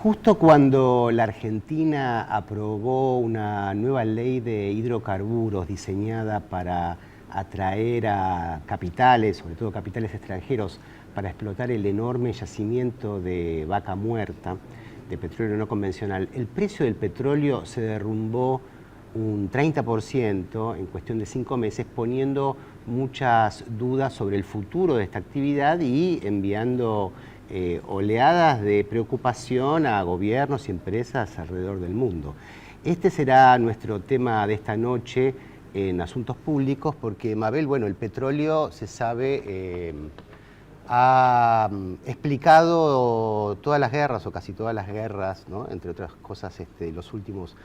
Justo cuando la Argentina aprobó una nueva ley de hidrocarburos diseñada para atraer a capitales, sobre todo capitales extranjeros, para explotar el enorme yacimiento de Vaca Muerta, de petróleo no convencional, el precio del petróleo se derrumbó un 30% en cuestión de 5 meses, poniendo muchas dudas sobre el futuro de esta actividad y enviando oleadas de preocupación a gobiernos y empresas alrededor del mundo. Este será nuestro tema de esta noche en Asuntos Públicos, porque, Mabel, bueno, el petróleo, se sabe, ha explicado todas las guerras, o casi todas las guerras, ¿no? Entre otras cosas, los últimos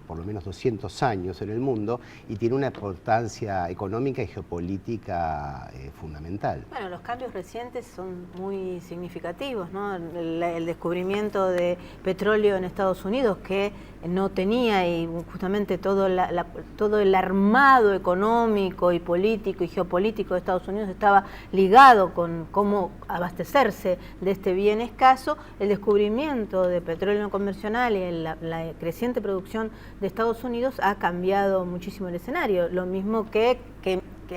por lo menos 200 años en el mundo, y tiene una importancia económica y geopolítica fundamental. Bueno, los cambios recientes son muy significativos, ¿no? El descubrimiento de petróleo en Estados Unidos, que no tenía, y justamente todo el armado económico y político y geopolítico de Estados Unidos estaba ligado con cómo abastecerse de este bien escaso. El descubrimiento de petróleo no convencional y la creciente producción de Estados Unidos ha cambiado muchísimo el escenario, lo mismo que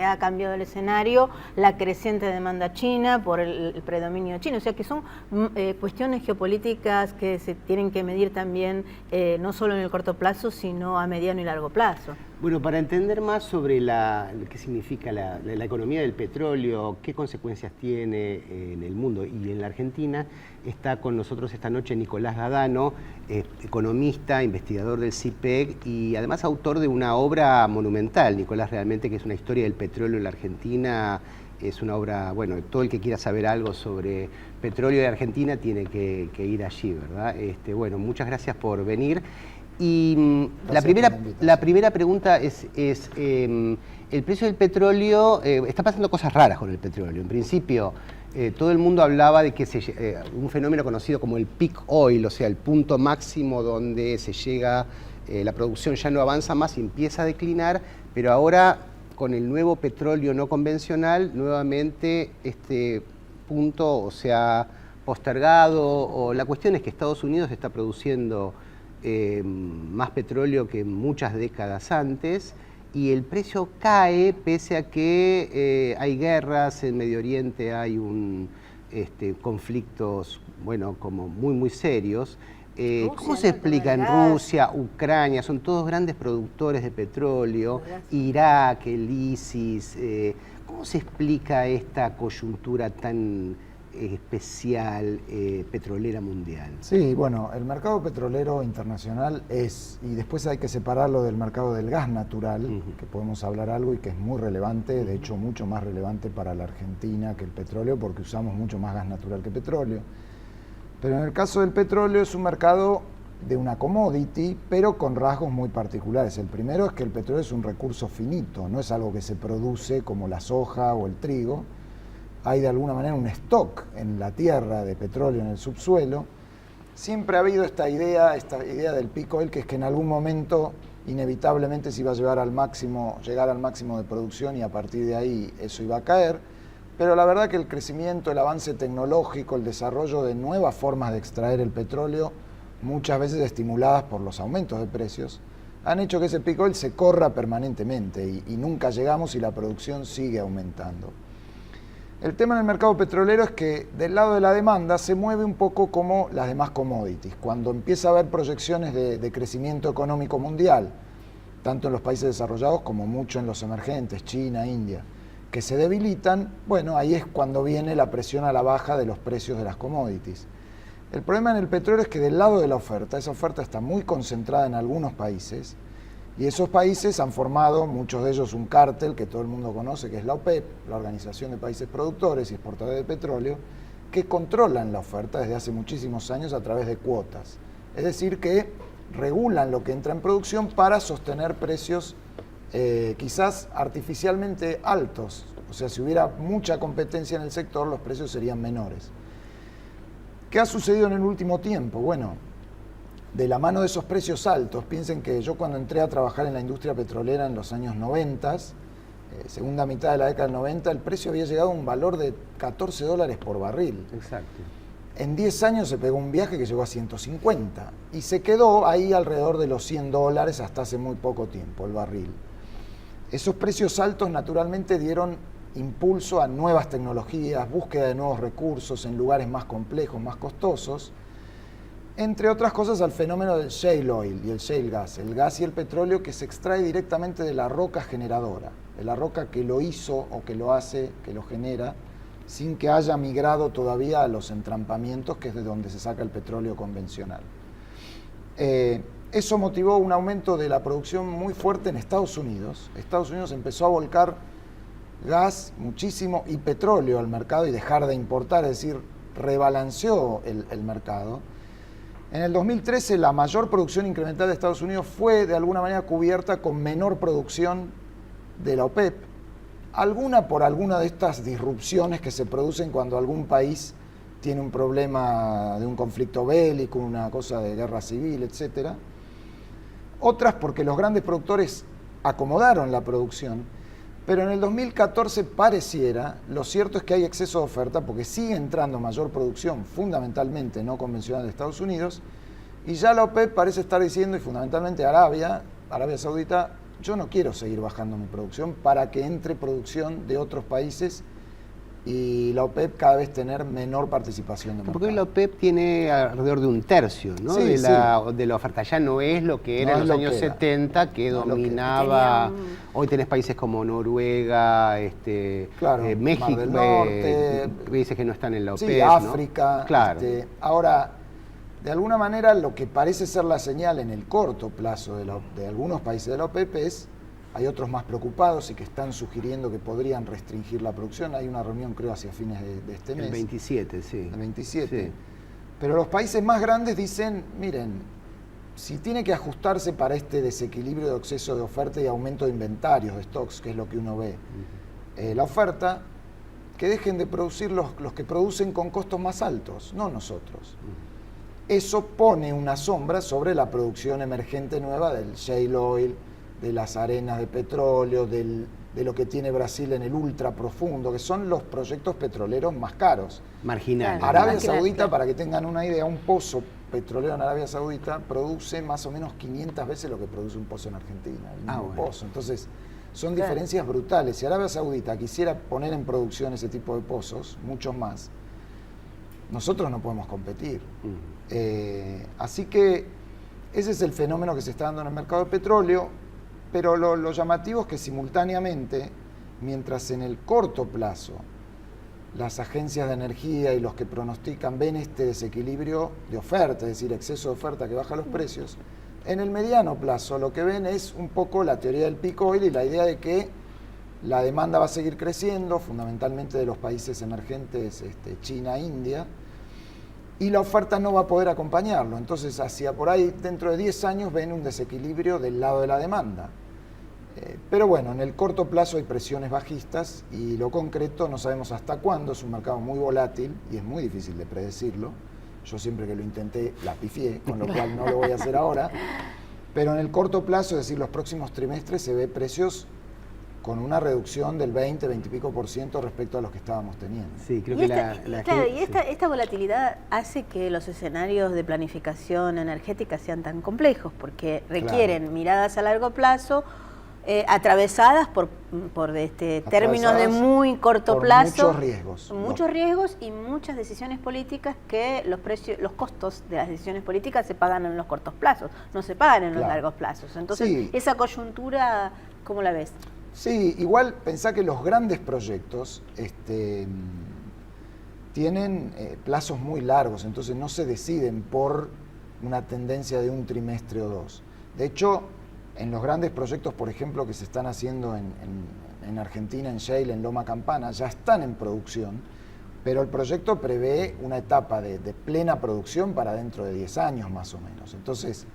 ha cambiado el escenario la creciente demanda china por el predominio chino. O sea que son cuestiones geopolíticas que se tienen que medir también, no solo en el corto plazo, sino a mediano y largo plazo. Bueno, para entender más sobre qué significa la economía del petróleo, qué consecuencias tiene en el mundo y en la Argentina, está con nosotros esta noche Nicolás Gadano, economista, investigador del CIPEC y además autor de una obra monumental, Nicolás, realmente, que es una historia del petróleo en la Argentina. Es una obra, bueno, todo el que quiera saber algo sobre petróleo de Argentina tiene que ir allí, ¿verdad? Bueno, muchas gracias por venir. Y la primera pregunta es el precio del petróleo. Está pasando cosas raras con el petróleo. En principio, todo el mundo hablaba de que un fenómeno conocido como el peak oil, o sea, el punto máximo donde se llega, la producción ya no avanza más y empieza a declinar, pero ahora con el nuevo petróleo no convencional, nuevamente este punto se ha postergado, o la cuestión es que Estados Unidos está produciendo más petróleo que muchas décadas antes, y el precio cae pese a que hay guerras en Medio Oriente, hay conflictos, bueno, como muy serios. ¿Cómo se explica en Rusia, Ucrania? Son todos grandes productores de petróleo, Irak, el ISIS. ¿Cómo se explica esta coyuntura tan especial petrolera mundial? Sí, bueno, el mercado petrolero internacional y después hay que separarlo del mercado del gas natural, que podemos hablar algo y que es muy relevante, de hecho mucho más relevante para la Argentina que el petróleo, porque usamos mucho más gas natural que petróleo. Pero en el caso del petróleo es un mercado de una commodity, pero con rasgos muy particulares. El primero es que el petróleo es un recurso finito, no es algo que se produce como la soja o el trigo. Hay de alguna manera un stock en la tierra de petróleo en el subsuelo. Siempre ha habido esta idea del peak oil, que es que en algún momento inevitablemente se iba a llegar al máximo de producción y a partir de ahí eso iba a caer. Pero la verdad que el crecimiento, el avance tecnológico, el desarrollo de nuevas formas de extraer el petróleo, muchas veces estimuladas por los aumentos de precios, han hecho que ese peak oil se corra permanentemente y nunca llegamos y la producción sigue aumentando. El tema en el mercado petrolero es que del lado de la demanda se mueve un poco como las demás commodities. Cuando empieza a haber proyecciones de crecimiento económico mundial, tanto en los países desarrollados como mucho en los emergentes, China, India, que se debilitan, bueno, ahí es cuando viene la presión a la baja de los precios de las commodities. El problema en el petróleo es que del lado de la oferta, esa oferta está muy concentrada en algunos países, y esos países han formado, muchos de ellos, un cártel que todo el mundo conoce, que es la OPEP, la Organización de Países Productores y Exportadores de Petróleo, que controlan la oferta desde hace muchísimos años a través de cuotas. Es decir, que regulan lo que entra en producción para sostener precios quizás artificialmente altos. O sea, si hubiera mucha competencia en el sector, los precios serían menores. ¿Qué ha sucedido en el último tiempo? Bueno, de la mano de esos precios altos, piensen que yo cuando entré a trabajar en la industria petrolera en los años 90, segunda mitad de la década del 90, el precio había llegado a un valor de $14 por barril. Exacto. En 10 años se pegó un viaje que llegó a 150 y se quedó ahí alrededor de los $100 hasta hace muy poco tiempo el barril. Esos precios altos naturalmente dieron impulso a nuevas tecnologías, búsqueda de nuevos recursos en lugares más complejos, más costosos, entre otras cosas al fenómeno del shale oil y el shale gas, el gas y el petróleo que se extrae directamente de la roca generadora, de la roca que lo hizo o que lo hace, que lo genera, sin que haya migrado todavía a los entrampamientos, que es de donde se saca el petróleo convencional. Eso motivó un aumento de la producción muy fuerte en Estados Unidos. Estados Unidos empezó a volcar gas muchísimo y petróleo al mercado y dejar de importar, es decir, rebalanceó el mercado. En el 2013 la mayor producción incremental de Estados Unidos fue de alguna manera cubierta con menor producción de la OPEP, alguna por alguna de estas disrupciones que se producen cuando algún país tiene un problema de un conflicto bélico, una cosa de guerra civil, etc. Otras porque los grandes productores acomodaron la producción, pero en el 2014 pareciera, lo cierto es que hay exceso de oferta porque sigue entrando mayor producción, fundamentalmente no convencional de Estados Unidos, y ya la OPEP parece estar diciendo, y fundamentalmente Arabia Saudita, yo no quiero seguir bajando mi producción para que entre producción de otros países y la OPEP cada vez tener menor participación de mercado. Porque la OPEP tiene alrededor de un tercio, ¿no? Sí, de la oferta. Ya no es lo que era en los años 70, que dominaba. Hoy tenés países como Noruega, claro, México, Mar del Norte, países que no están en la OPEP, sí, África. ¿no? Claro. Ahora, de alguna manera, lo que parece ser la señal en el corto plazo de algunos países de la OPEP es: hay otros más preocupados y que están sugiriendo que podrían restringir la producción. Hay una reunión, creo, hacia fines de este mes. El 27, sí. El 27. Sí. Pero los países más grandes dicen, miren, si tiene que ajustarse para este desequilibrio de exceso de oferta y aumento de inventarios, de stocks, que es lo que uno ve, la oferta, que dejen de producir los que producen con costos más altos, no nosotros. Eso pone una sombra sobre la producción emergente nueva del shale oil, de las arenas de petróleo, de lo que tiene Brasil en el ultra profundo, que son los proyectos petroleros más caros. Marginales. Arabia Saudita, para que tengan una idea, un pozo petrolero en Arabia Saudita produce más o menos 500 veces lo que produce un pozo en Argentina, el mismo pozo. Entonces, son diferencias brutales. Si Arabia Saudita quisiera poner en producción ese tipo de pozos, muchos más, nosotros no podemos competir. Así que ese es el fenómeno que se está dando en el mercado de petróleo. Pero lo llamativo es que simultáneamente, mientras en el corto plazo las agencias de energía y los que pronostican ven este desequilibrio de oferta, es decir, exceso de oferta que baja los precios, en el mediano plazo lo que ven es un poco la teoría del peak oil y la idea de que la demanda va a seguir creciendo, fundamentalmente de los países emergentes, China, India, y la oferta no va a poder acompañarlo. Entonces, hacia por ahí, dentro de 10 años, ven un desequilibrio del lado de la demanda. Pero bueno, en el corto plazo hay presiones bajistas y lo concreto no sabemos hasta cuándo. Es un mercado muy volátil y es muy difícil de predecirlo. Yo siempre que lo intenté la pifié, con lo cual no lo voy a hacer ahora. Pero en el corto plazo, es decir, los próximos trimestres, se ve precios con una reducción del 20 y pico % respecto a los que estábamos teniendo. Sí, creo que esta volatilidad hace que los escenarios de planificación energética sean tan complejos, porque requieren miradas a largo plazo, atravesadas por términos de muy corto plazo. Muchos riesgos. Muchos riesgos y muchas decisiones políticas que los costos de las decisiones políticas se pagan en los cortos plazos, no se pagan en los largos plazos. Entonces, esa coyuntura, ¿cómo la ves? Sí, igual pensá que los grandes proyectos tienen plazos muy largos, entonces no se deciden por una tendencia de un trimestre o dos. De hecho, en los grandes proyectos, por ejemplo, que se están haciendo en Argentina, en shale, en Loma Campana, ya están en producción, pero el proyecto prevé una etapa de plena producción para dentro de 10 años más o menos. Entonces,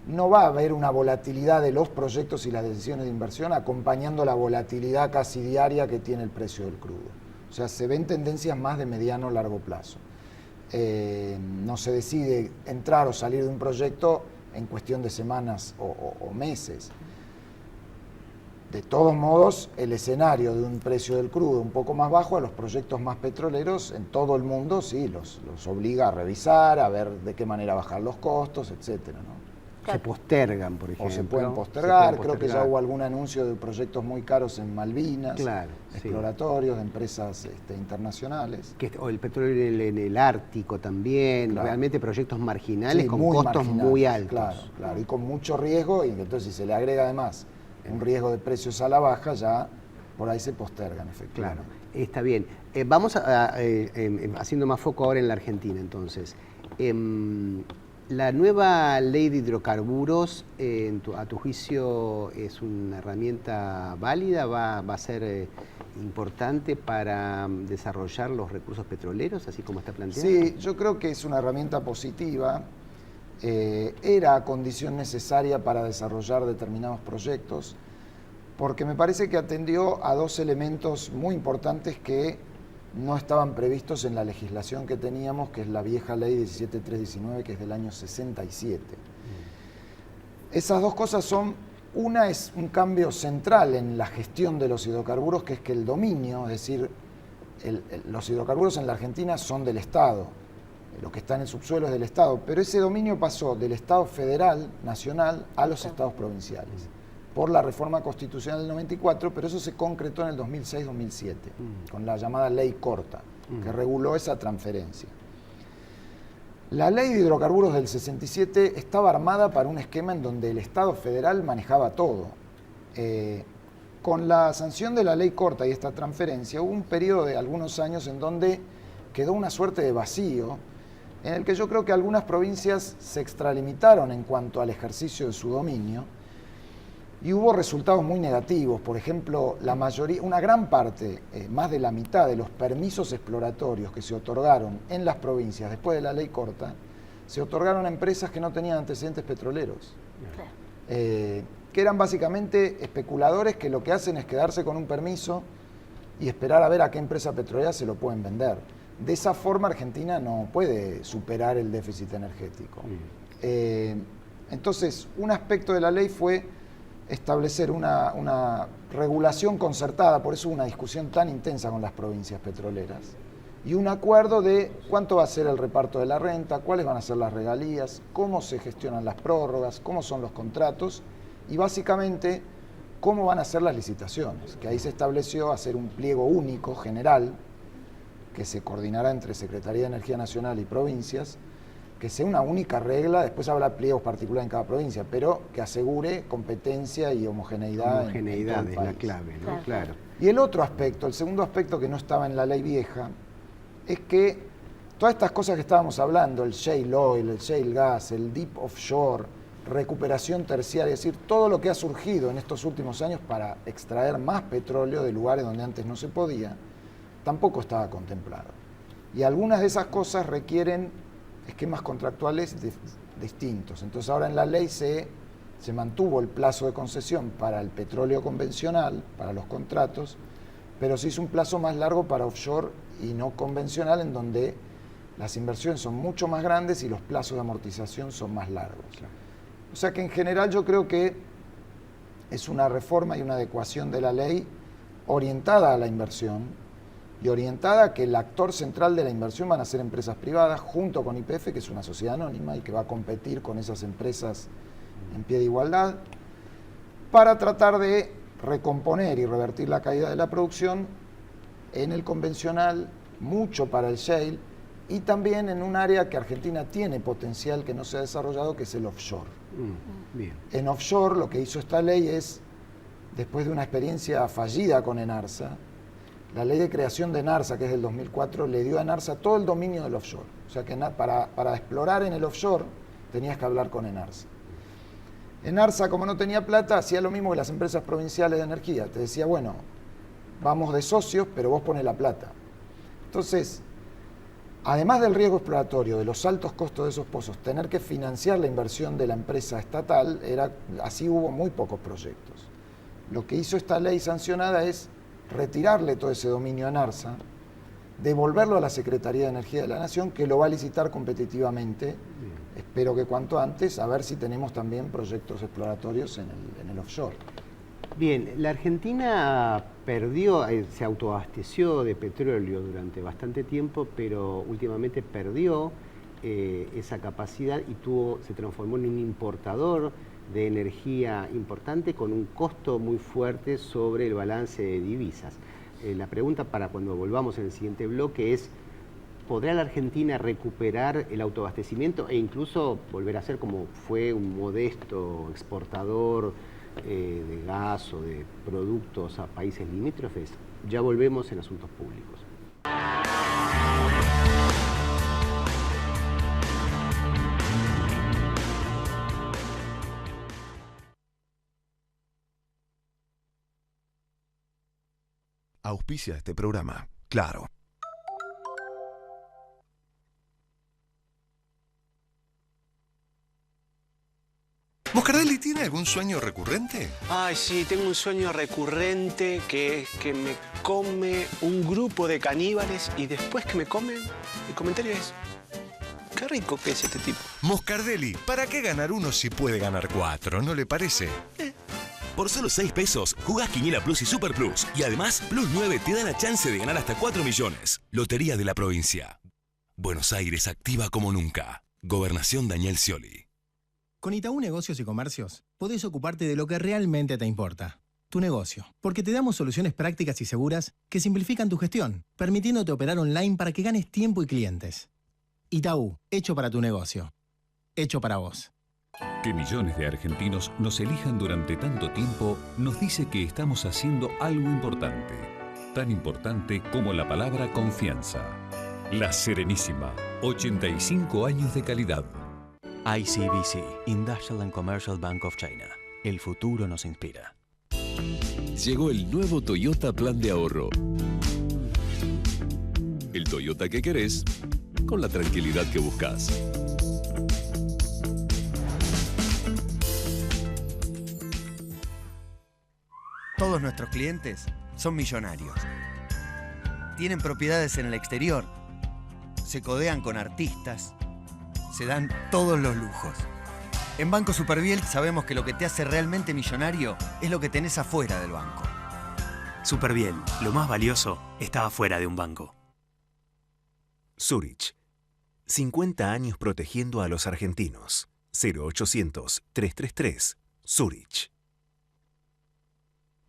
no va a haber una volatilidad de los proyectos y las decisiones de inversión acompañando la volatilidad casi diaria que tiene el precio del crudo. O sea, se ven tendencias más de mediano o largo plazo. No se decide entrar o salir de un proyecto en cuestión de semanas o meses. de todos modos, el escenario de un precio del crudo un poco más bajo a los proyectos más petroleros en todo el mundo sí los obliga a revisar, a ver de qué manera bajar los costos, etcétera, ¿no? Se postergan, por ejemplo. O se pueden postergar. Creo que ya hubo algún anuncio de proyectos muy caros en Malvinas, claro, exploratorios de empresas internacionales. O el petróleo en el Ártico también, claro. Realmente proyectos marginales, sí, con costos muy altos. Claro, y con mucho riesgo, y entonces si se le agrega además un riesgo de precios a la baja, ya por ahí se postergan, efectivamente. Claro, está bien. Vamos haciendo más foco ahora en la Argentina, entonces. La nueva ley de hidrocarburos, a tu juicio, ¿es una herramienta válida? ¿Va a ser importante para desarrollar los recursos petroleros, así como está planteado? Sí, yo creo que es una herramienta positiva. Era condición necesaria para desarrollar determinados proyectos, porque me parece que atendió a dos elementos muy importantes que no estaban previstos en la legislación que teníamos, que es la vieja ley 17319, que es del año 67. Esas dos cosas son, una es un cambio central en la gestión de los hidrocarburos, que es que el dominio, es decir, los hidrocarburos en la Argentina son del Estado, lo que está en el subsuelo es del Estado, pero ese dominio pasó del Estado federal, nacional, a los estados provinciales, por la reforma constitucional del 94, pero eso se concretó en el 2006-2007, con la llamada Ley Corta, que reguló esa transferencia. La Ley de Hidrocarburos del 67 estaba armada para un esquema en donde el Estado federal manejaba todo. Con la sanción de la Ley Corta y esta transferencia, hubo un periodo de algunos años en donde quedó una suerte de vacío, en el que yo creo que algunas provincias se extralimitaron en cuanto al ejercicio de su dominio, y hubo resultados muy negativos. Por ejemplo, la mayoría, una gran parte, más de la mitad de los permisos exploratorios que se otorgaron en las provincias después de la Ley Corta, se otorgaron a empresas que no tenían antecedentes petroleros. Claro. Que eran básicamente especuladores que lo que hacen es quedarse con un permiso y esperar a ver a qué empresa petrolera se lo pueden vender. De esa forma Argentina no puede superar el déficit energético. Entonces, un aspecto de la ley fue establecer una regulación concertada, por eso hubo una discusión tan intensa con las provincias petroleras, y un acuerdo de cuánto va a ser el reparto de la renta, cuáles van a ser las regalías, cómo se gestionan las prórrogas, cómo son los contratos, y básicamente cómo van a ser las licitaciones, que ahí se estableció hacer un pliego único, general, que se coordinará entre Secretaría de Energía Nacional y provincias, que sea una única regla, después habrá pliegos particulares en cada provincia, pero que asegure competencia y homogeneidad. Homogeneidad es la clave, ¿no? Claro. Y el otro aspecto, el segundo aspecto que no estaba en la ley vieja, es que todas estas cosas que estábamos hablando, el shale oil, el shale gas, el deep offshore, recuperación terciaria, es decir, todo lo que ha surgido en estos últimos años para extraer más petróleo de lugares donde antes no se podía, tampoco estaba contemplado. Y algunas de esas cosas requieren esquemas contractuales distintos. Entonces ahora en la ley se mantuvo el plazo de concesión para el petróleo convencional, para los contratos, pero se hizo un plazo más largo para offshore y no convencional, en donde las inversiones son mucho más grandes y los plazos de amortización son más largos. O sea que en general yo creo que es una reforma y una adecuación de la ley orientada a la inversión, y orientada a que el actor central de la inversión van a ser empresas privadas, junto con YPF, que es una sociedad anónima y que va a competir con esas empresas en pie de igualdad, para tratar de recomponer y revertir la caída de la producción en el convencional, mucho para el shale, y también en un área que Argentina tiene potencial que no se ha desarrollado, que es el offshore. Bien. En offshore lo que hizo esta ley es, después de una experiencia fallida con Enarsa, la ley de creación de Enarsa, que es del 2004, le dio a Enarsa todo el dominio del offshore. O sea que para explorar en el offshore tenías que hablar con Enarsa. Enarsa, como no tenía plata, hacía lo mismo que las empresas provinciales de energía. Te decía, bueno, vamos de socios, pero vos pones la plata. Entonces, además del riesgo exploratorio, de los altos costos de esos pozos, tener que financiar la inversión de la empresa estatal, así hubo muy pocos proyectos. Lo que hizo esta ley sancionada es retirarle todo ese dominio a Enarsa, devolverlo a la Secretaría de Energía de la Nación, que lo va a licitar competitivamente, espero que cuanto antes, a ver si tenemos también proyectos exploratorios en el offshore. Bien, la Argentina perdió, se autoabasteció de petróleo durante bastante tiempo, pero últimamente perdió esa capacidad y se transformó en un importador de energía importante con un costo muy fuerte sobre el balance de divisas. La pregunta para cuando volvamos en el siguiente bloque es: ¿podrá la Argentina recuperar el autoabastecimiento e incluso volver a ser como fue un modesto exportador de gas o de productos a países limítrofes? Ya volvemos en Asuntos Públicos. Auspicia este programa, Claro. ¿Moscardelli tiene algún sueño recurrente? Ay, sí, tengo un sueño recurrente que es que me come un grupo de caníbales y después que me comen, el comentario es: qué rico que es este tipo. Moscardelli, ¿para qué ganar uno si puede ganar 4? ¿No le parece? Por solo 6 pesos, jugás Quiniela Plus y Super Plus. Y además, Plus 9 te da la chance de ganar hasta 4 millones. Lotería de la Provincia. Buenos Aires activa como nunca. Gobernación Daniel Scioli. Con Itaú Negocios y Comercios, podés ocuparte de lo que realmente te importa. Tu negocio. Porque te damos soluciones prácticas y seguras que simplifican tu gestión, permitiéndote operar online para que ganes tiempo y clientes. Itaú, hecho para tu negocio. Hecho para vos. Que millones de argentinos nos elijan durante tanto tiempo nos dice que estamos haciendo algo importante. Tan importante como la palabra confianza. La Serenísima. 85 años de calidad. ICBC, Industrial and Commercial Bank of China. El futuro nos inspira. Llegó el nuevo Toyota Plan de Ahorro. El Toyota que querés, con la tranquilidad que buscas. Todos nuestros clientes son millonarios. Tienen propiedades en el exterior. Se codean con artistas. Se dan todos los lujos. En Banco Superviel sabemos que lo que te hace realmente millonario es lo que tenés afuera del banco. Superviel, lo más valioso está afuera de un banco. Zurich. 50 años protegiendo a los argentinos. 0800-333. Zurich.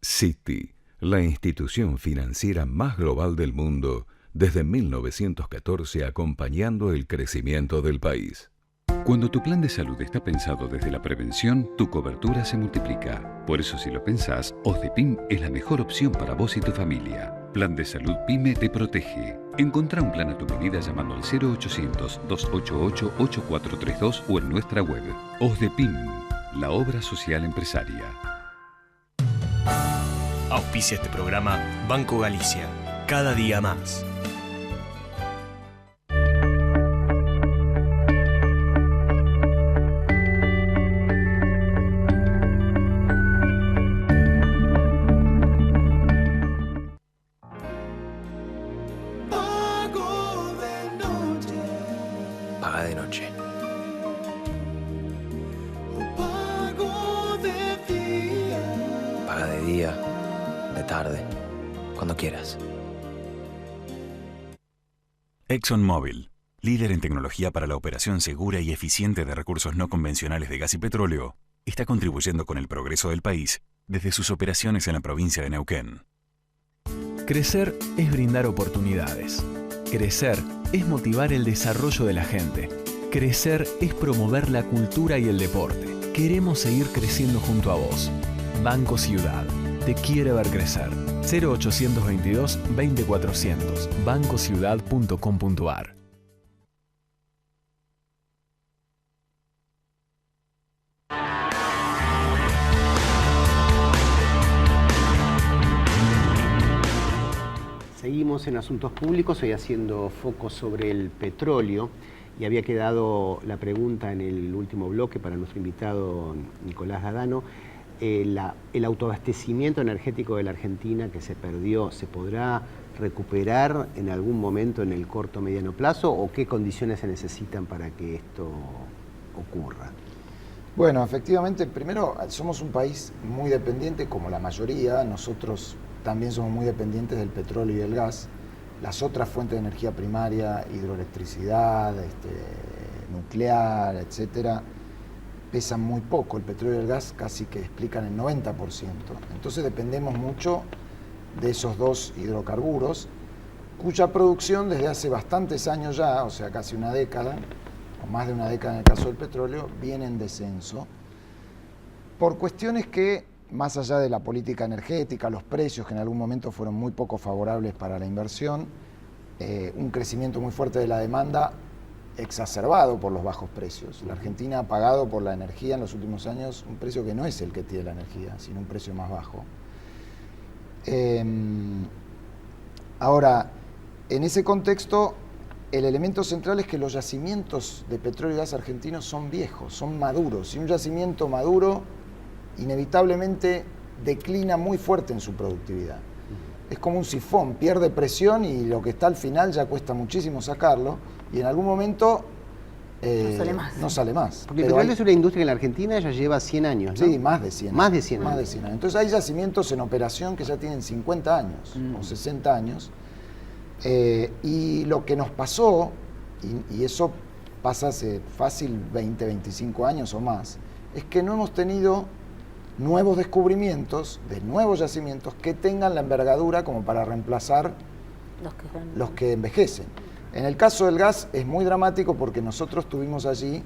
Citi, la institución financiera más global del mundo, desde 1914 acompañando el crecimiento del país. Cuando tu plan de salud está pensado desde la prevención, tu cobertura se multiplica. Por eso, si lo pensás, OSDEPIM es la mejor opción para vos y tu familia. Plan de Salud PYME te protege. Encontrá un plan a tu medida llamando al 0800-288-8432 o en nuestra web. OSDEPIM, la obra social empresaria. Auspicia este programa Banco Galicia. Cada día más. Paga de noche. Paga de día, de tarde, cuando quieras. ExxonMobil, líder en tecnología para la operación segura y eficiente de recursos no convencionales de gas y petróleo, está contribuyendo con el progreso del país desde sus operaciones en la provincia de Neuquén. Crecer es brindar oportunidades. Crecer es motivar el desarrollo de la gente. Crecer es promover la cultura y el deporte. Queremos seguir creciendo junto a vos. Banco Ciudad. Te quiere ver crecer. 0822-20400. bancociudad.com.ar. Seguimos en Asuntos Públicos, hoy haciendo foco sobre el petróleo, y había quedado la pregunta en el último bloque para nuestro invitado Nicolás Gadano. El autoabastecimiento energético de la Argentina que se perdió, ¿se podrá recuperar en algún momento en el corto o mediano plazo? ¿O qué condiciones se necesitan para que esto ocurra? Bueno, efectivamente, primero somos un país muy dependiente, como la mayoría. Nosotros también somos muy dependientes del petróleo y el gas. Las otras fuentes de energía primaria, hidroelectricidad, nuclear, etcétera, pesan muy poco. El petróleo y el gas casi que explican el 90%. Entonces dependemos mucho de esos dos hidrocarburos, cuya producción desde hace bastantes años ya, o sea, casi una década, o más de una década en el caso del petróleo, viene en descenso, por cuestiones que, más allá de la política energética, los precios que en algún momento fueron muy poco favorables para la inversión, un crecimiento muy fuerte de la demanda exacerbado por los bajos precios. La Argentina ha pagado por la energía en los últimos años un precio que no es el que tiene la energía, sino un precio más bajo. Ahora, en ese contexto, el elemento central es que los yacimientos de petróleo y gas argentinos son viejos, son maduros, y un yacimiento maduro inevitablemente declina muy fuerte en su productividad. Es como un sifón, pierde presión y lo que está al final ya cuesta muchísimo sacarlo, y en algún momento no sale más. Porque el petróleo es una industria que en la Argentina ya lleva 100 años, ¿no? Sí, más de 100. Más de 100 años. Más de 100 años. Entonces hay yacimientos en operación que ya tienen 50 años o 60 años. Y lo que nos pasó, y eso pasa hace fácil 20, 25 años o más, es que no hemos tenido nuevos descubrimientos de nuevos yacimientos que tengan la envergadura como para reemplazar los que envejecen. En el caso del gas es muy dramático porque nosotros tuvimos allí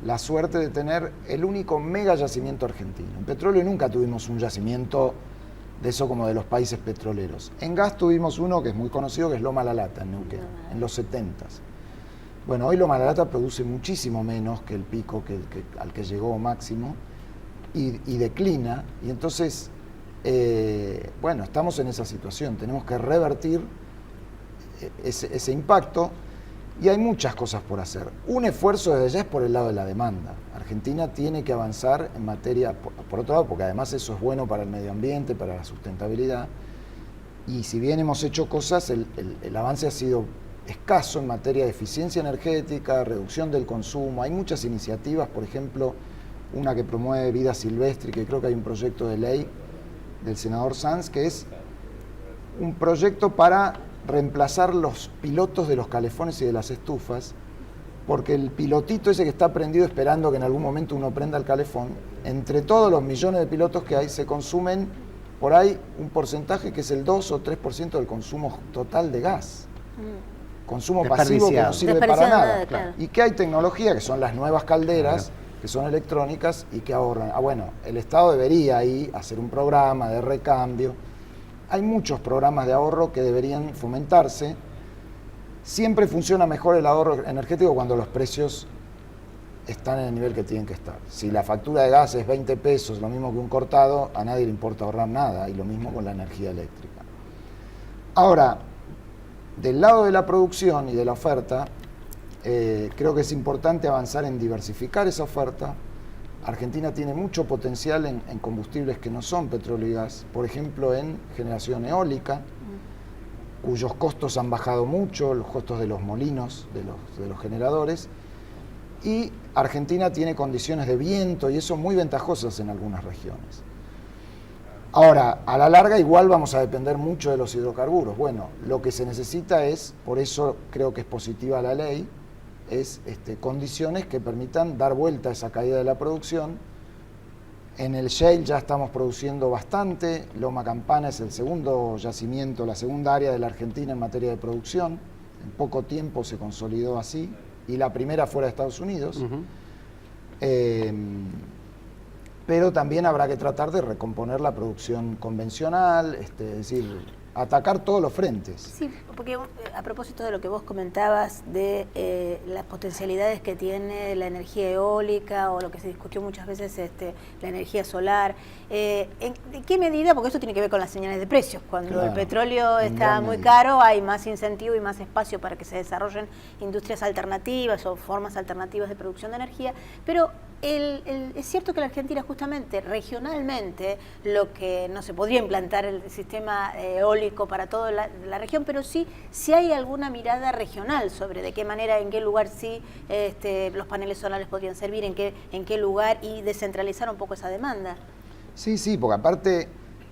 la suerte de tener el único mega yacimiento argentino. En petróleo nunca tuvimos un yacimiento de eso como de los países petroleros. En gas tuvimos uno que es muy conocido, que es Loma La Lata, en Neuquén, en los 70s. Bueno, hoy Loma La Lata produce muchísimo menos que el pico al que llegó máximo y declina, y entonces, bueno, estamos en esa situación, tenemos que revertir ese impacto, y hay muchas cosas por hacer. Un esfuerzo desde ya es por el lado de la demanda. Argentina tiene que avanzar en materia, por otro lado, porque además eso es bueno para el medio ambiente, para la sustentabilidad, y si bien hemos hecho cosas, el avance ha sido escaso en materia de eficiencia energética, reducción del consumo. Hay muchas iniciativas, por ejemplo, una que promueve vida silvestre, que creo que hay un proyecto de ley del senador Sanz, que es un proyecto para reemplazar los pilotos de los calefones y de las estufas, porque el pilotito ese que está prendido esperando que en algún momento uno prenda el calefón, entre todos los millones de pilotos que hay, se consumen por ahí un porcentaje que es el 2 o 3% del consumo total de gas. Consumo pasivo que no sirve para nada. Claro. Y que hay tecnología, que son las nuevas calderas, que son electrónicas y que ahorran. Bueno, el Estado debería ahí hacer un programa de recambio. Hay muchos programas de ahorro que deberían fomentarse. Siempre funciona mejor el ahorro energético cuando los precios están en el nivel que tienen que estar. Si la factura de gas es 20 pesos, lo mismo que un cortado, a nadie le importa ahorrar nada, y lo mismo con la energía eléctrica. Ahora, del lado de la producción y de la oferta, creo que es importante avanzar en diversificar esa oferta. Argentina tiene mucho potencial en combustibles que no son petróleo y gas, por ejemplo en generación eólica, cuyos costos han bajado mucho, los costos de los molinos, de los generadores, y Argentina tiene condiciones de viento y eso muy ventajosas en algunas regiones. Ahora, a la larga igual vamos a depender mucho de los hidrocarburos. Bueno, lo que se necesita es, por eso creo que es positiva la ley, es condiciones que permitan dar vuelta a esa caída de la producción. En el shale ya estamos produciendo bastante. Loma Campana es el segundo yacimiento, la segunda área de la Argentina en materia de producción. En poco tiempo se consolidó así, y la primera fuera de Estados Unidos. Pero también habrá que tratar de recomponer la producción convencional, es decir, atacar todos los frentes. Sí, porque a propósito de lo que vos comentabas de las potencialidades que tiene la energía eólica o lo que se discutió muchas veces, la energía solar, ¿en qué medida? Porque eso tiene que ver con las señales de precios. Cuando el petróleo está muy caro, hay más incentivo y más espacio para que se desarrollen industrias alternativas o formas alternativas de producción de energía, pero es cierto que la Argentina justamente regionalmente, lo que no se podría implantar el sistema eólico para toda la región, pero sí y si hay alguna mirada regional sobre de qué manera, en qué lugar sí los paneles solares podrían servir, en qué lugar, y descentralizar un poco esa demanda. Sí, porque aparte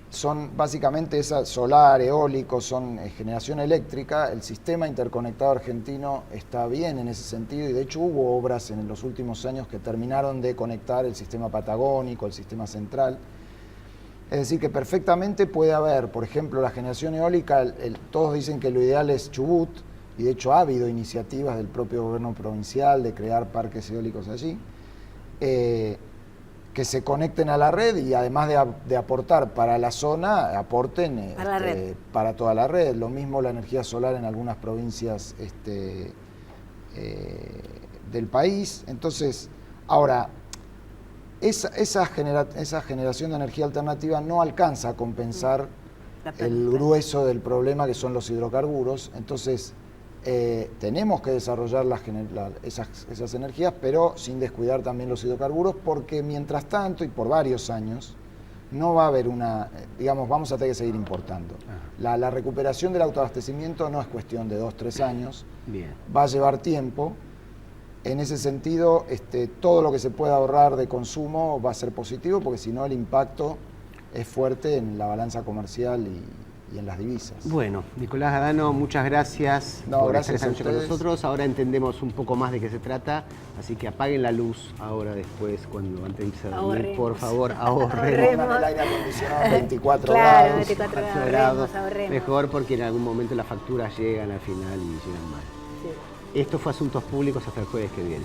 son básicamente esa solar, eólico, son generación eléctrica. El sistema interconectado argentino está bien en ese sentido y de hecho hubo obras en los últimos años que terminaron de conectar el sistema patagónico, el sistema central. Es decir, que perfectamente puede haber, por ejemplo, la generación eólica, todos dicen que lo ideal es Chubut, y de hecho ha habido iniciativas del propio gobierno provincial de crear parques eólicos allí, que se conecten a la red y además de aportar para la zona, aporten para toda la red. Lo mismo la energía solar en algunas provincias del país. Entonces, ahora, esa generación de energía alternativa no alcanza a compensar el grueso del problema que son los hidrocarburos. Entonces, tenemos que desarrollar esas energías, pero sin descuidar también los hidrocarburos, porque mientras tanto, y por varios años, no va a haber vamos a tener que seguir importando. La recuperación del autoabastecimiento no es cuestión de 2-3 años, va a llevar tiempo. En ese sentido, todo lo que se pueda ahorrar de consumo va a ser positivo, porque si no el impacto es fuerte en la balanza comercial y en las divisas. Bueno, Nicolás Gadano, muchas gracias por estar esta noche con nosotros. Ahora entendemos un poco más de qué se trata, así que apaguen la luz ahora después, antes de irse a dormir, por favor, ahorren. Pongan el aire acondicionado 24 claro, grados. 24 grados, ahorremos. Mejor, porque en algún momento las facturas llegan al final y llegan mal. Sí. Esto fue Asuntos Públicos, hasta el jueves que viene.